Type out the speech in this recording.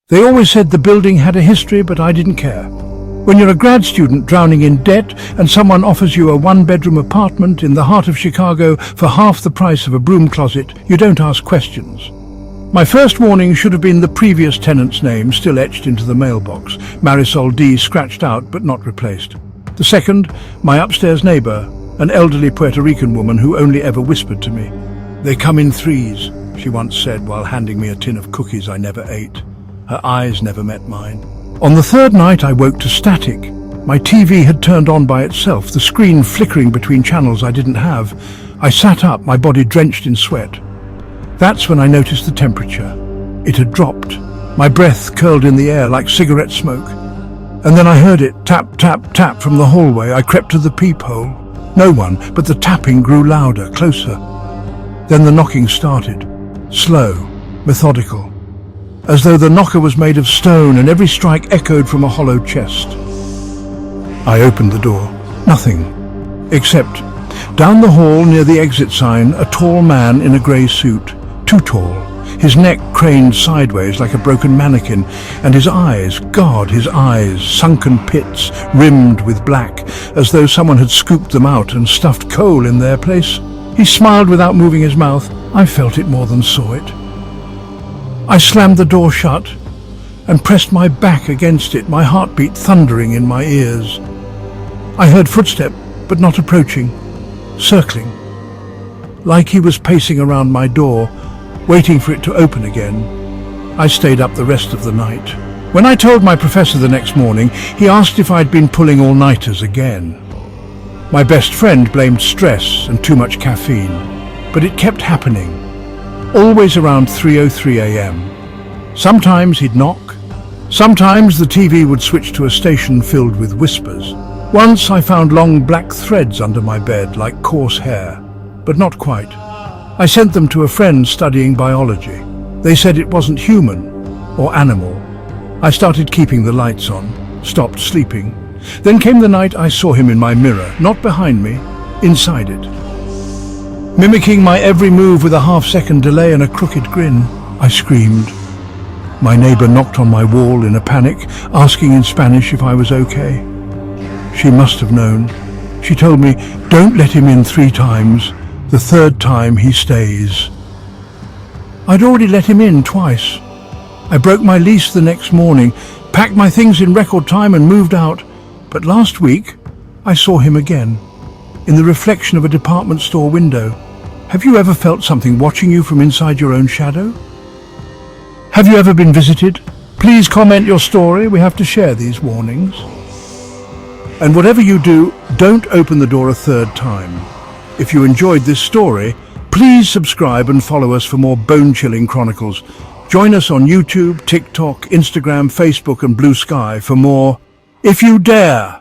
They always said the building had a history, but I didn't care. When you're a grad student drowning in debt and someone offers you a one-bedroom apartment in the heart of Chicago for half the price of a broom closet, you don't ask questions. My first warning should have been the previous tenant's name still etched into the mailbox, Marisol D, scratched out but not replaced. The second, my upstairs neighbor, an elderly Puerto Rican woman who only ever whispered to me. "They come in threes," she once said while handing me a tin of cookies I never ate. Her eyes never met mine. On the third night I woke to static. My TV had turned on by itself, the screen flickering between channels I didn't have. I sat up, my body drenched in sweat. That's when I noticed the temperature. It had dropped. My breath curled in the air like cigarette smoke. And then I heard it tap, tap, tap from the hallway. I crept to the peephole. No one, but the tapping grew louder, closer. Then the knocking started. Slow, methodical. As though the knocker was made of stone and every strike echoed from a hollow chest. I opened the door. Nothing. Except, down the hall near the exit sign, a tall man in a grey suit. Too tall. His neck craned sideways like a broken mannequin, and his eyes, God, his eyes, sunken pits, rimmed with black, as though someone had scooped them out and stuffed coal in their place. He smiled without moving his mouth. I felt it more than saw it. I slammed the door shut and pressed my back against it, my heartbeat thundering in my ears. I heard footsteps, but not approaching, circling, like he was pacing around my door, waiting for it to open again. I stayed up the rest of the night. When I told my professor the next morning, he asked if I'd been pulling all-nighters again. My best friend blamed stress and too much caffeine, but it kept happening. Always around 3:03 a.m. Sometimes he'd knock. Sometimes the TV would switch to a station filled with whispers. Once I found long black threads under my bed like coarse hair, but not quite. I sent them to a friend studying biology. They said it wasn't human or animal. I started keeping the lights on, stopped sleeping. Then came the night I saw him in my mirror, not behind me, inside it. Mimicking my every move with a half-second delay and a crooked grin, I screamed. My neighbor knocked on my wall in a panic, asking in Spanish if I was okay. She must have known. She told me, "Don't let him in 3 times. The 3rd time he stays." I'd already let him in twice. I broke my lease the next morning, packed my things in record time and moved out. But last week, I saw him again, in the reflection of a department store window. Have you ever felt something watching you from inside your own shadow? Have you ever been visited? Please comment your story. We have to share these warnings. And whatever you do, don't open the door a 3rd time. If you enjoyed this story, please subscribe and follow us for more bone-chilling chronicles. Join us on YouTube, TikTok, Instagram, Facebook and Blue Sky for more If You Dare.